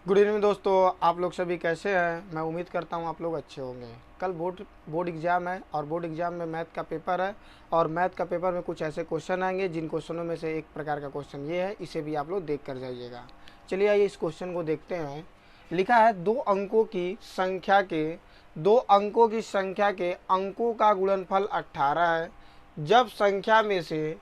Good evening दोस्तों, आप लोग सभी कैसे हैं। मैं उम्मीद करता हूं आप लोग अच्छे होंगे। कल बोर्ड एग्ज़ाम है और बोर्ड एग्ज़ाम में मैथ का पेपर है और मैथ का पेपर में कुछ ऐसे क्वेश्चन आएंगे जिन क्वेश्चनों में से एक प्रकार का क्वेश्चन ये है, इसे भी आप लोग देख कर जाइएगा। चलिए आइए इस क्वेश्चन को देखते हैं। लिखा है दो अंकों की संख्या के अंकों का गुणनफल 18 है। जब संख्या में से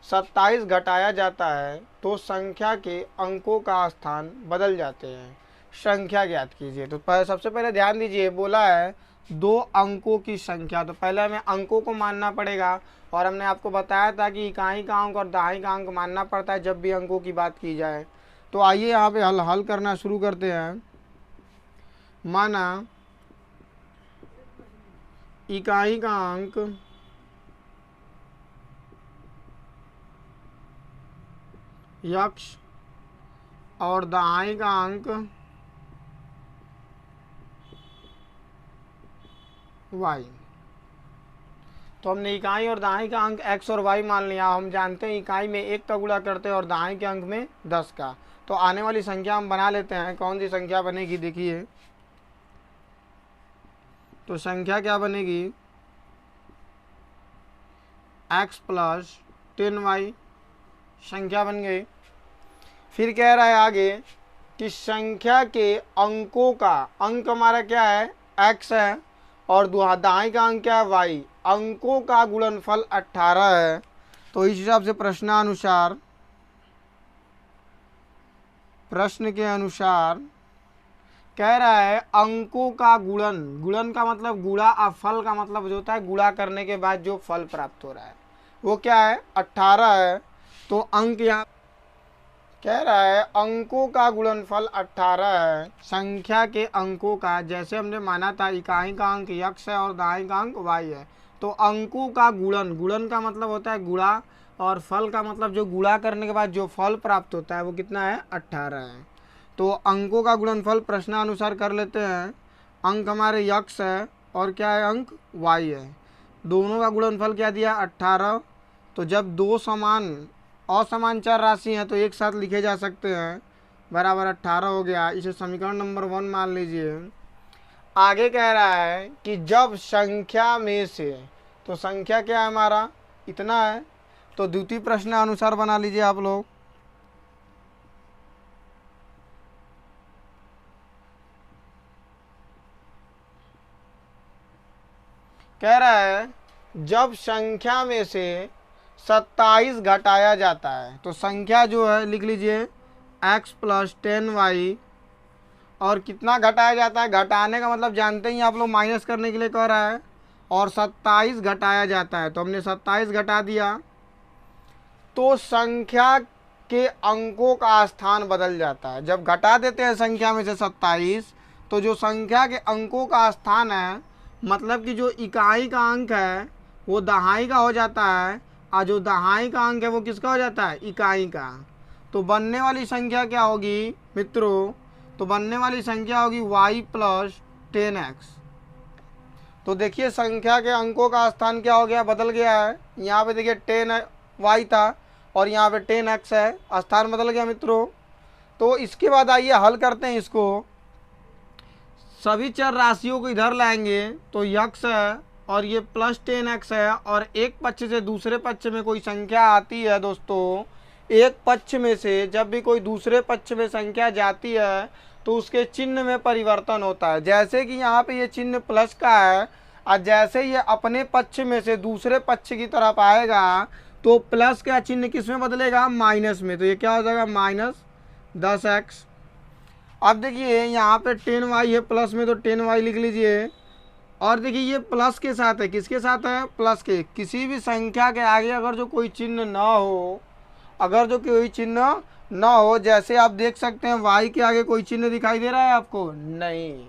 27 घटाया जाता है तो संख्या के अंकों का स्थान बदल जाते हैं। संख्या ज्ञात कीजिए। तो सबसे पहले ध्यान दीजिए, बोला है दो अंकों की संख्या, तो पहले हमें अंकों को मानना पड़ेगा। और हमने आपको बताया था कि इकाई का अंक और दहाई का अंक मानना पड़ता है जब भी अंकों की बात की जाए। तो आइए यहाँ पे हल करना शुरू करते हैं। माना इकाई का अंक x और दहाई का अंक y। तो हमने इकाई और दहाई का अंक x और y मान लिया। हम जानते हैं इकाई में 1 का गुणा करते हैं और दहाई के अंक में 10 का। तो आने वाली संख्या हम बना लेते हैं। कौन सी संख्या बनेगी देखिए। तो संख्या क्या बनेगी, x प्लस 10y संख्या बन गई। फिर कह रहा है आगे कि संख्या के अंकों का, अंक हमारा क्या है x है और दहाई का अंक क्या है y, अंकों का गुणनफल 18 है। तो इस हिसाब से प्रश्न के अनुसार कह रहा है अंकों का गुणन का मतलब गुणा, और फल का मतलब जो होता है गुणा करने के बाद जो फल प्राप्त हो रहा है वो क्या है 18 है। तो अंक यहाँ कह रहा है अंकों का गुणनफल 18 है। संख्या के अंकों का, जैसे हमने माना था इकाई का अंक x है और दहाई का अंक y है, तो अंकों का गुणन का मतलब होता है गुणा, और फल का मतलब जो गुणा करने के बाद जो फल प्राप्त होता है वो कितना है 18 है। तो अंकों का गुणनफल प्रश्नानुसार कर लेते हैं। अंक हमारे x है और क्या है अंक y है, दोनों का गुणनफल क्या दिया 18। तो जब दो असमान चार राशि हैं तो एक साथ लिखे जा सकते हैं, बराबर 18 हो गया। इसे समीकरण नंबर 1 मान लीजिए। आगे कह रहा है कि जब संख्या में से, तो संख्या क्या है हमारा इतना है, तो द्वितीय प्रश्न अनुसार बना लीजिए आप लोग। कह रहा है जब संख्या में से 27 घटाया जाता है, तो संख्या जो है लिख लीजिए x प्लस 10y, और कितना घटाया जाता है, घटाने का मतलब जानते ही आप लोग, माइनस करने के लिए कह रहा है, और 27 घटाया जाता है। तो हमने 27 घटा दिया तो संख्या के अंकों का स्थान बदल जाता है। जब घटा देते हैं संख्या में से 27, तो जो संख्या के अंकों का स्थान है, मतलब कि जो इकाई का अंक है वो दहाई का हो जाता है, और जो दहाई का अंक है वो किसका हो जाता है इकाई का। तो बनने वाली संख्या क्या होगी मित्रों, तो बनने वाली संख्या होगी y प्लस 10x। तो देखिए संख्या के अंकों का स्थान क्या हो गया, बदल गया है। यहाँ पे देखिए 10y था और यहाँ पे 10x है, स्थान बदल गया मित्रों। तो इसके बाद आइए हल करते हैं इसको। सभी चर राशियों को इधर लाएंगे तो x है और ये प्लस 10x है, और एक पक्ष से दूसरे पक्ष में कोई संख्या आती है दोस्तों, एक पक्ष में से जब भी कोई दूसरे पक्ष में संख्या जाती है तो उसके चिन्ह में परिवर्तन होता है। जैसे कि यहाँ पे ये चिन्ह प्लस का है, और जैसे ये अपने पक्ष में से दूसरे पक्ष की तरफ आएगा तो प्लस का चिन्ह किस में बदलेगा, माइनस में। तो ये क्या हो जाएगा -10x। अब देखिए यहाँ पे 10y है प्लस में, तो 10y लिख लीजिए। और देखिए ये प्लस के साथ है, किसके साथ है, प्लस के। किसी भी संख्या के आगे अगर जो कोई चिन्ह ना हो, जैसे आप देख सकते हैं y के आगे कोई चिन्ह दिखाई दे रहा है आपको, नहीं।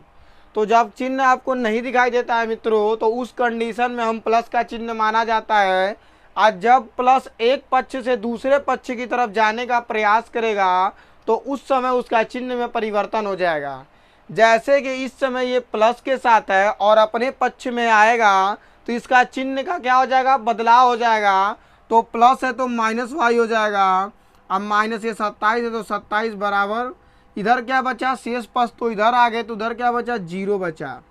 तो जब चिन्ह आपको नहीं दिखाई देता है मित्रों, तो उस कंडीशन में हम प्लस का चिन्ह माना जाता है। आज जब प्लस एक पक्ष से दूसरे पक्ष की तरफ जाने का प्रयास करेगा तो उस समय उसका चिन्ह में परिवर्तन हो जाएगा। जैसे कि इस समय ये प्लस के साथ है और अपने पक्ष में आएगा तो इसका चिन्ह का क्या हो जाएगा, बदलाव हो जाएगा। तो प्लस है तो -y हो जाएगा। अब माइनस ये 27 है तो 27 बराबर इधर क्या बचा, शेष पद तो इधर आ गए, तो उधर क्या बचा, 0 बचा।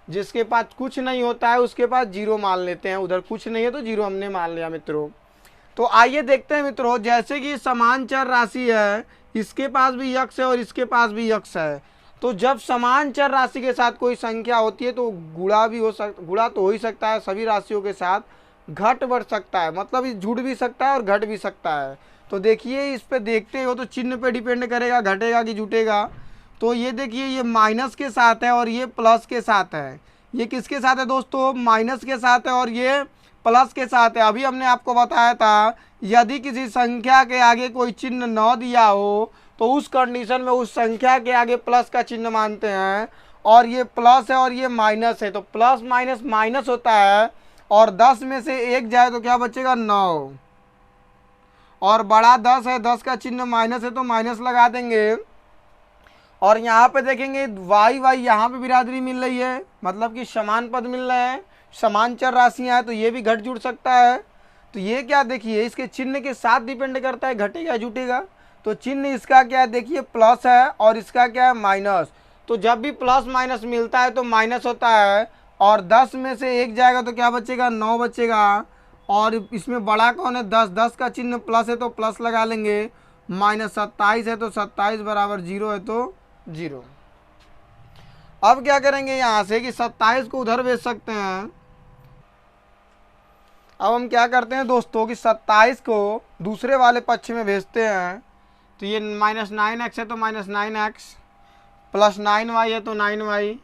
जिसके पास कुछ नहीं होता है उसके पास 0 मान लेते हैं, उधर कुछ नहीं है तो 0 हमने मान लिया मित्रों। तो आइए देखते हैं मित्रों, जैसे कि समान चर राशि है, इसके पास भी यक्ष है और इसके पास भी यक्ष है, तो जब समान चर राशि के साथ कोई संख्या होती है तो गुणा तो हो ही सकता है सभी राशियों के साथ, घट बढ़ सकता है, मतलब ये जुड़ भी सकता है और घट भी सकता है। तो देखिए इस पे देखते हो तो चिन्ह पे डिपेंड करेगा घटेगा कि जुटेगा। तो ये देखिए ये माइनस के साथ है और ये प्लस के साथ है। ये किसके साथ है दोस्तों, माइनस के साथ है और ये प्लस के साथ है। अभी हमने आपको बताया था यदि किसी संख्या के आगे कोई चिन्ह न दिया हो तो उस कंडीशन में उस संख्या के आगे प्लस का चिन्ह मानते हैं, और ये प्लस है और ये माइनस है, तो प्लस माइनस माइनस होता है, और 10 में से 1 जाए तो क्या बचेगा, 9, और बड़ा 10 है, 10 का चिन्ह माइनस है तो माइनस लगा देंगे। और यहाँ पे देखेंगे वाई वाई यहाँ पे बिरादरी मिल रही है, मतलब कि समान पद मिल रहे हैं, समान चर राशियाँ हैं, तो ये भी घट जुड़ सकता है। तो ये क्या देखिए इसके चिन्ह के साथ डिपेंड करता है घटेगा जुटेगा। तो चिन्ह इसका क्या है देखिए प्लस है और इसका क्या है माइनस, तो जब भी प्लस माइनस मिलता है तो माइनस होता है, और 10 में से 1 जाएगा तो क्या बचेगा, 9 बचेगा। और इसमें बड़ा कौन है, 10, 10 का चिन्ह प्लस है तो प्लस लगा लेंगे, माइनस 27 है तो 27 बराबर 0 है तो 0। अब क्या करेंगे यहाँ से कि 27 को उधर भेज सकते हैं। अब हम क्या करते हैं दोस्तों कि 27 को दूसरे वाले पक्ष में भेजते हैं, तो ये -9x है तो -9x, प्लस 9y है तो 9y,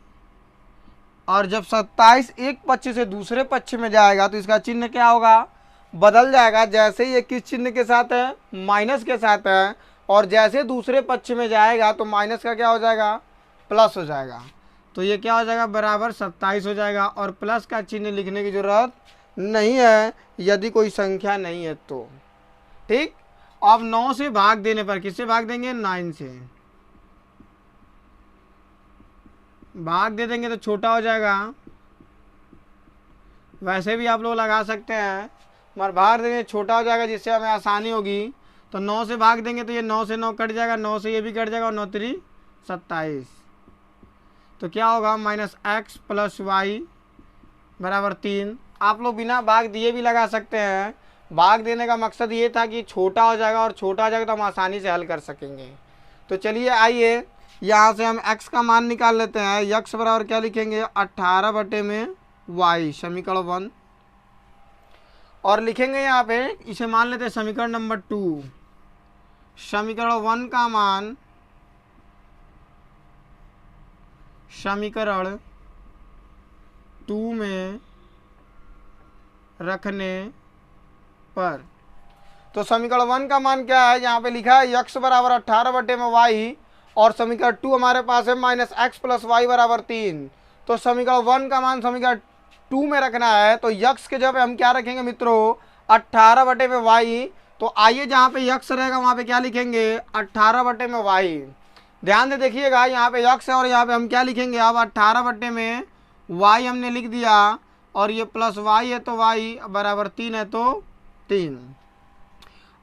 और जब 27 एक पक्ष से दूसरे पक्ष में जाएगा तो इसका चिन्ह क्या होगा, बदल जाएगा। जैसे ही ये किस चिन्ह के साथ है, माइनस के साथ है, और जैसे दूसरे पक्ष में जाएगा तो माइनस का क्या हो जाएगा, प्लस हो जाएगा। तो ये क्या हो जाएगा, बराबर 27 हो जाएगा, और प्लस का चिन्ह लिखने की ज़रूरत नहीं है यदि कोई संख्या नहीं है तो। ठीक, अब 9 से भाग देने पर किससे भाग देंगे, 9 से भाग दे देंगे तो छोटा हो जाएगा। वैसे भी आप लोग लगा सकते हैं, मगर भाग देंगे छोटा हो जाएगा जिससे हमें आसानी होगी। तो 9 से भाग देंगे तो ये 9 से 9 कट जाएगा, 9 से ये भी कट जाएगा, और 9 3 27। तो क्या होगा, -x + y बराबर 3। आप लोग बिना भाग दिए भी लगा सकते हैं, भाग देने का मकसद ये था कि छोटा हो जाएगा, और छोटा हो जाएगा तो हम आसानी से हल कर सकेंगे। तो चलिए आइए यहाँ से हम x का मान निकाल लेते हैं। x बराबर क्या लिखेंगे, 18/y, समीकरण 1, और लिखेंगे यहाँ पे, इसे मान लेते हैं समीकरण नंबर 2। समीकरण 1 का मान समीकरण 2 में रखने पर, तो समीकरण 1 का मान क्या है, यहाँ पे लिखा है x बराबर 18/y, और समीकरण 2 हमारे पास है -x + y बराबर 3। तो समीकरण 1 का मान समीकरण 2 में रखना है, तो x के जगह हम क्या रखेंगे मित्रों, 18/y। तो आइए जहाँ पे x रहेगा वहाँ पे क्या लिखेंगे, 18/y। ध्यान से देखिएगा, यहाँ पे x है और यहाँ पे हम क्या लिखेंगे, अब 18/y हमने लिख दिया, और ये प्लस y है तो y बराबर 3 है तो 3।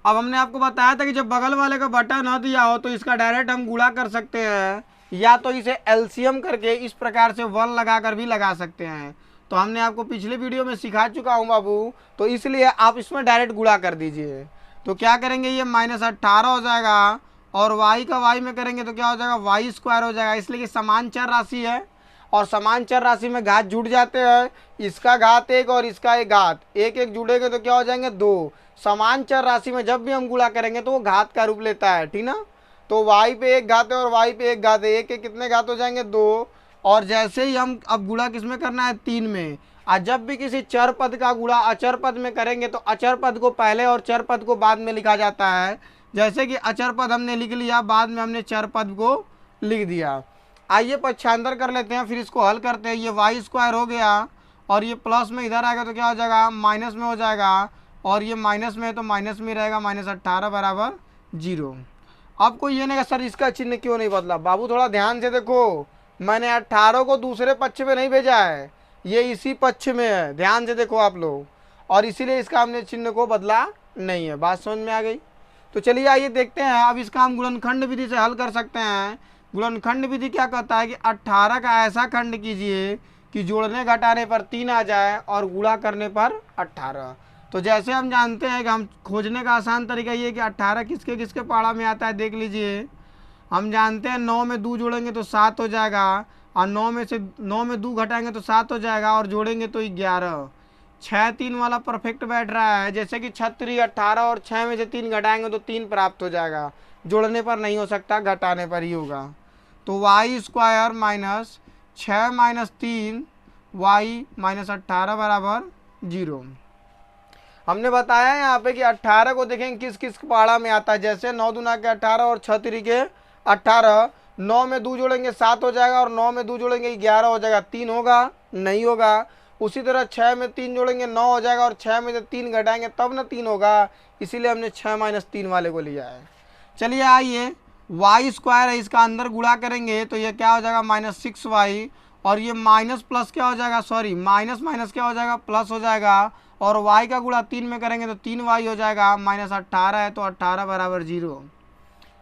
अब हमने आपको बताया था कि जब बगल वाले का बटा ना दिया हो तो इसका डायरेक्ट हम गुणा कर सकते हैं, या तो इसे एलसीएम करके इस प्रकार से 1 लगा कर भी लगा सकते हैं। तो हमने आपको पिछले वीडियो में सिखा चुका हूँ बाबू, तो इसलिए आप इसमें डायरेक्ट गुणा कर दीजिए। तो क्या करेंगे, ये -18 हो जाएगा, और y का y में करेंगे तो क्या हो जाएगा, y² हो जाएगा, इसलिए कि समान चर राशि है, और समान चर राशि में घात जुड़ जाते हैं। इसका घात 1 और इसका एक घात, एक एक जुड़ेंगे तो क्या हो जाएंगे, 2। समान चर राशि में जब भी हम गुणा करेंगे तो वो घात का रूप लेता है, ठीक ना। तो y पे एक घात है और y पे एक घात है, एक एक कितने घात हो जाएंगे, 2। और जैसे ही हम अब गुणा किस में करना है, 3 में। और जब भी किसी चर पद का गुणा अचर पद में करेंगे तो अचर पद को पहले और चर पद को बाद में लिखा जाता है। जैसे कि अचर पद हमने लिख लिया, बाद में हमने चर पद को लिख दिया। आइए पक्षांतर कर लेते हैं, फिर इसको हल करते हैं। ये y² हो गया, और ये प्लस में इधर आएगा तो क्या हो जाएगा, माइनस में हो जाएगा, और ये माइनस में है तो माइनस में रहेगा, -18 बराबर 0। अब कोई ये नहीं कि सर इसका चिन्ह क्यों नहीं बदला, बाबू थोड़ा ध्यान से देखो, मैंने 18 को दूसरे पक्ष में नहीं भेजा है, ये इसी पक्ष में है, ध्यान से देखो आप लोग, और इसीलिए इसका हमने चिन्ह को बदला नहीं है। बात समझ में आ गई। तो चलिए आइए देखते हैं। अब इसका हम गुणनखंड विधि से हल कर सकते हैं। गुणनखंड विधि क्या कहता है कि 18 का ऐसा खंड कीजिए कि जोड़ने घटाने पर 3 आ जाए और गुणा करने पर 18। तो जैसे हम जानते हैं कि हम खोजने का आसान तरीका ये है कि 18 किसके किसके पाड़ा में आता है, देख लीजिए। हम जानते हैं 9 में 2 जोड़ेंगे तो 7 हो जाएगा, और 9 में 2 घटाएंगे तो 7 हो जाएगा, और जोड़ेंगे तो 11। 6 3 वाला परफेक्ट बैठ रहा है, जैसे कि 36 18 और 6 में से 3 घटाएंगे तो 3 प्राप्त हो जाएगा। जोड़ने पर नहीं हो सकता, घटाने पर ही होगा। तो y square minus 6 minus 3 y minus 18 बराबर 0। हमने बताया यहाँ पे कि 18 को देखेंगे किस किस पाड़ा में आता है। जैसे 9 दूना के 18 और 6 3 के 18। 9 में 2 जोड़ेंगे 7 हो जाएगा, और 9 में 2 जोड़ेंगे 11 हो जाएगा। 3 होगा? नहीं होगा। उसी तरह 6 में 3 जोड़ेंगे 9 हो जाएगा, और 6 में से 3 घटाएंगे तब ना 3 होगा, इसीलिए हमने 6 माइनस 3 वाले को लिया है। चलिए आइए, वाई स्क्वायर है, इसका अंदर गुणा करेंगे तो ये क्या हो जाएगा -6y, और ये माइनस प्लस क्या हो जाएगा, सॉरी माइनस माइनस क्या हो जाएगा, प्लस हो जाएगा। और y का गुणा 3 में करेंगे तो 3y हो जाएगा। -18 है तो 18 बराबर 0।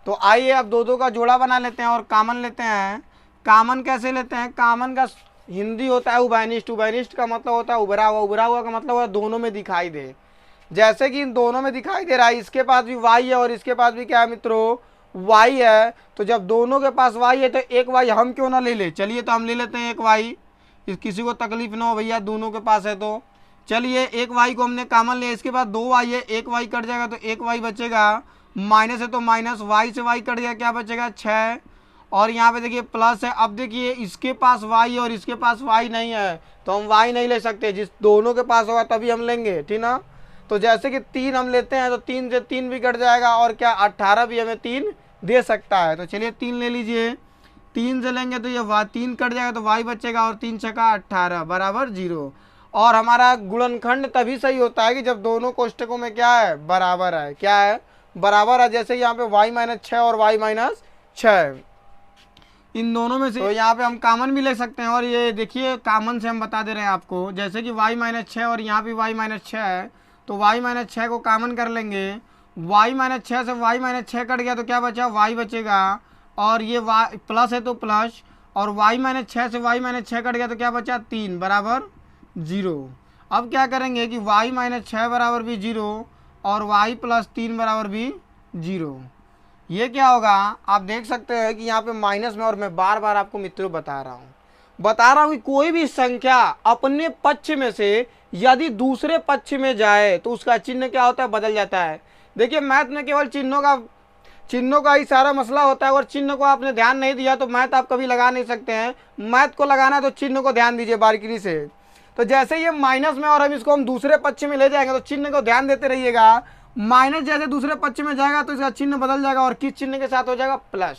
तो आइए अब दो का जोड़ा बना लेते हैं और कॉमन लेते हैं। कॉमन कैसे लेते हैं? कॉमन का हिंदी होता है उभयनिष्ठ। उभयनिष्ठ का मतलब होता है उभरा हुआ। उभरा हुआ का मतलब होता है दोनों में दिखाई दे। जैसे कि इन दोनों में दिखाई दे रहा है, इसके पास भी y है और इसके पास भी क्या है मित्रों, y है। तो जब दोनों के पास y है तो एक y हम क्यों ना ले ले। चलिए तो हम ले लेते हैं एक y, किसी को तकलीफ ना हो भैया, दोनों के पास है। तो चलिए एक y को हमने कॉमन लिया, इसके बाद 2y है, एक y कट जाएगा तो एक y बचेगा। माइनस है तो माइनस, y से y कट गया, क्या बचेगा 6। और यहाँ पे देखिए प्लस है। अब देखिए इसके पास y है और इसके पास y नहीं है, तो हम y नहीं ले सकते। जिस दोनों के पास होगा तभी हम लेंगे, ठीक ना। तो जैसे कि 3 हम लेते हैं तो 3 से 3 भी कट जाएगा, और क्या 18 भी हमें 3 दे सकता है। तो चलिए 3 ले लीजिए। 3 से लेंगे तो ये 3 कट जाएगा तो y बचेगा, और 3 छक्का 18 बराबर 0। और हमारा गुणनखंड तभी सही होता है कि जब दोनों कोष्टकों में क्या है, बराबर है। क्या है? बराबर है। जैसे यहाँ पे y माइनस 6 और y माइनस 6, इन दोनों में से तो यहाँ पे हम कॉमन भी ले सकते हैं। और ये देखिए कॉमन से हम बता दे रहे हैं आपको, जैसे कि y माइनस 6 और यहाँ भी y माइनस 6 है, तो y माइनस 6 को कॉमन कर लेंगे। y माइनस 6 से y माइनस 6 कट गया तो क्या बचा, y बचेगा। और ये y प्लस है तो प्लस, और y माइनस 6 से y माइनस 6 कट गया तो क्या बचा, 3 बराबर 0। अब क्या करेंगे कि y माइनस 6 बराबर भी 0 और y प्लस 3 बराबर भी 0। ये क्या होगा, आप देख सकते हैं कि यहाँ पे माइनस में, और मैं बार बार आपको मित्रों बता रहा हूँ कि कोई भी संख्या अपने पक्ष में से यदि दूसरे पक्ष में जाए तो उसका चिन्ह क्या होता है, बदल जाता है। देखिए मैथ में केवल चिन्हों का ही सारा मसला होता है। और चिन्ह को आपने ध्यान नहीं दिया तो मैथ आप कभी लगा नहीं सकते हैं। मैथ को लगाना है तो चिन्ह को ध्यान दीजिए बारीकी से। तो जैसे ये माइनस में और हम दूसरे पक्ष में ले जाएंगे तो चिन्ह को ध्यान देते रहिएगा। माइनस जैसे दूसरे पक्ष में जाएगा तो इसका चिन्ह बदल जाएगा, और किस चिन्ह के साथ हो जाएगा, प्लस।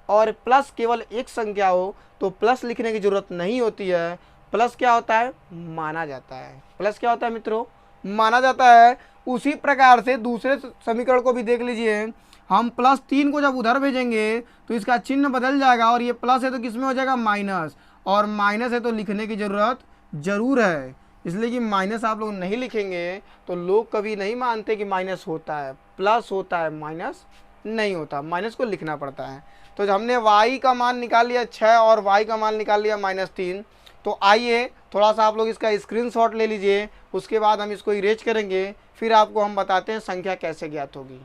और प्लस केवल एक संख्या हो तो प्लस लिखने की जरूरत नहीं होती है। प्लस क्या होता है, माना जाता है। प्लस क्या होता है मित्रों, माना जाता है। उसी प्रकार से दूसरे समीकरण को भी देख लीजिए। हम +3 को जब उधर भेजेंगे तो इसका चिन्ह बदल जाएगा, और ये प्लस है तो किस में हो जाएगा, माइनस। और माइनस है तो लिखने की जरूरत जरूर है, इसलिए कि माइनस आप लोग नहीं लिखेंगे तो लोग कभी नहीं मानते कि माइनस होता है। प्लस होता है, माइनस नहीं होता। माइनस को लिखना पड़ता है। तो हमने y का मान निकाल लिया 6 और y का मान निकाल लिया -3। तो आइए थोड़ा सा आप लोग इसका स्क्रीनशॉट ले लीजिए, उसके बाद हम इसको इरेज करेंगे, फिर आपको हम बताते हैं संख्या कैसे ज्ञात होगी।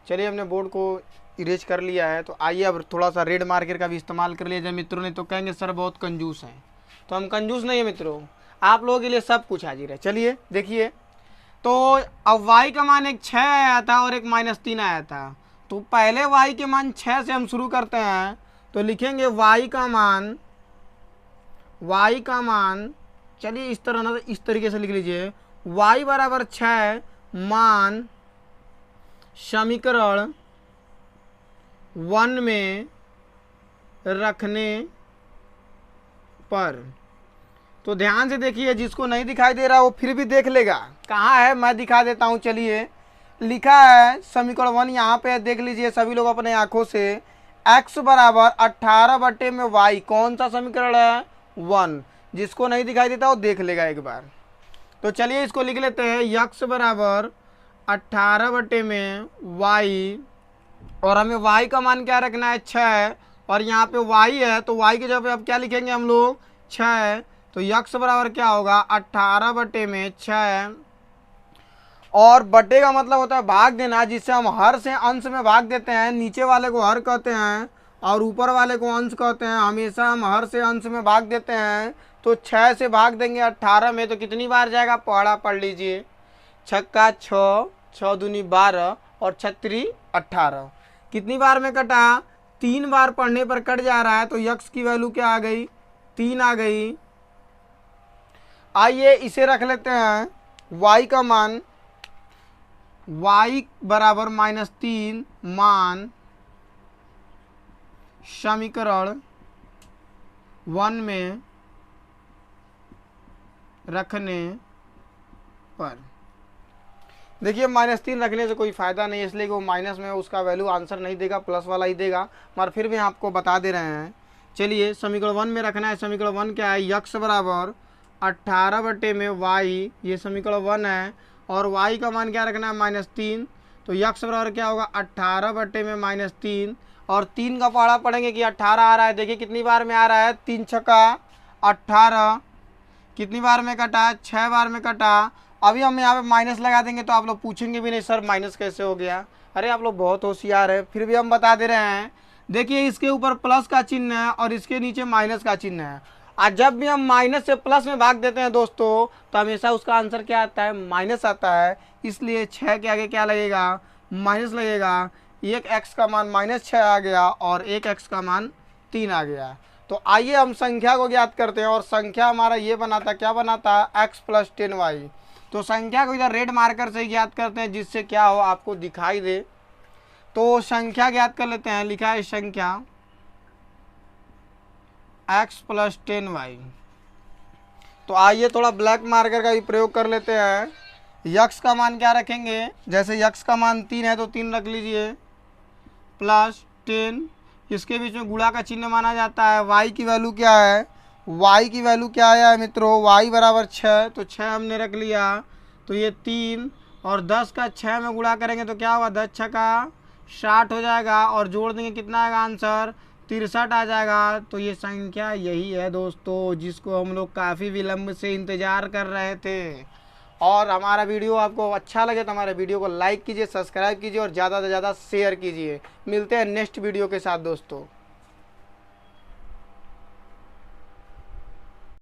चलिए हमने बोर्ड को इरेज कर लिया है। तो आइए अब थोड़ा सा रेड मार्कर का भी इस्तेमाल कर लिया जाए मित्रों ने। तो कहेंगे सर बहुत कंजूस हैं, तो हम कंजूस नहीं है मित्रों, आप लोगों के लिए सब कुछ हाजिर है। चलिए देखिए, तो अब y का मान एक 6 आया था और एक -3 आया था। तो पहले y के मान 6 से हम शुरू करते हैं। तो लिखेंगे y का मान चलिए इस तरह ना, इस तरीके से लिख लीजिए। y बराबर 6 मान समीकरण 1 में रखने पर। तो ध्यान से देखिए, जिसको नहीं दिखाई दे रहा वो फिर भी देख लेगा। कहाँ है, मैं दिखा देता हूँ। चलिए लिखा है समीकरण 1 यहाँ पे, देख लीजिए सभी लोग अपने आंखों से। x बराबर 18 बटे में y, कौन सा समीकरण है, 1। जिसको नहीं दिखाई देता वो देख लेगा एक बार। तो चलिए इसको लिख लेते हैं, यक्स बराबर 18/y, और हमें y का मान क्या रखना है 6, और यहाँ पे y है तो y की जगह पे अब क्या लिखेंगे हम लोग 6, तो यक्स बराबर क्या होगा 18/6, और बटे का मतलब होता है भाग देना, जिससे हम हर से अंश में भाग देते हैं, नीचे वाले को हर कहते हैं और ऊपर वाले को अंश कहते हैं, हमेशा हम हर से अंश में भाग देते हैं। तो 6 से भाग देंगे 18 में तो कितनी बार जाएगा, पढ़ लीजिए, 6 का 6, 6 दूनी 12 और 6 18, कितनी बार में कटा, 3 बार पढ़ने पर कट जा रहा है, तो यक्स की वैल्यू क्या आ गई 3 आ गई। आइए इसे रख लेते हैं, y का मान y बराबर -3 मान समीकरण 1 में रखने पर, देखिए -3 रखने से कोई फ़ायदा नहीं है, इसलिए कि वो माइनस में उसका वैल्यू आंसर नहीं देगा, प्लस वाला ही देगा, मगर फिर भी आपको बता दे रहे हैं। चलिए समीकरण 1 में रखना है, समीकरण 1 क्या है, यक्स बराबर 18/y, ये समीकरण 1 है, और y का मान क्या रखना है -3, तो यक्स बराबर क्या होगा 18/-3, और 3 का पहाड़ा पढ़ेंगे कि 18 आ रहा है, देखिए कितनी बार में आ रहा है, 3 छक्का 18, कितनी बार में कटा 6 बार में कटा। अभी हम यहाँ पे माइनस लगा देंगे तो आप लोग पूछेंगे भी नहीं सर माइनस कैसे हो गया, अरे आप लोग बहुत होशियार है, फिर भी हम बता दे रहे हैं। देखिए इसके ऊपर प्लस का चिन्ह है और इसके नीचे माइनस का चिन्ह है, और जब भी हम माइनस से प्लस में भाग देते हैं दोस्तों तो हमेशा उसका आंसर क्या आता है, माइनस आता है, इसलिए 6 के आगे क्या लगेगा, माइनस लगेगा। एक x का मान -6 आ गया और एक x का मान 3 आ गया। तो आइए हम संख्या को ज्ञात करते हैं, और संख्या हमारा ये बनाता, क्या बनाता है, x + 10y। तो संख्या को इधर रेड मार्कर से ज्ञात करते हैं, जिससे क्या हो आपको दिखाई दे। तो संख्या ज्ञात कर लेते हैं, लिखा है संख्या x + 10y। तो आइए थोड़ा ब्लैक मार्कर का भी प्रयोग कर लेते हैं। यक्स का मान क्या रखेंगे, जैसे यक्स का मान 3 है तो 3 रख लीजिए, +10, इसके बीच में गुणा का चिन्ह माना जाता है। y की वैल्यू क्या है, y की वैल्यू क्या है मित्रों, y बराबर 6, तो 6 हमने रख लिया, तो ये 3 और 10 का 6 में गुणा करेंगे तो क्या होगा, 10 छक्का 60 हो जाएगा, और जोड़ देंगे कितना आएगा आंसर, 63 आ जाएगा। तो ये संख्या यही है दोस्तों, जिसको हम लोग काफ़ी विलम्ब से इंतज़ार कर रहे थे। और हमारा वीडियो आपको अच्छा लगे तो हमारे वीडियो को लाइक कीजिए, सब्सक्राइब कीजिए और ज़्यादा से ज़्यादा शेयर कीजिए। मिलते हैं नेक्स्ट वीडियो के साथ दोस्तों।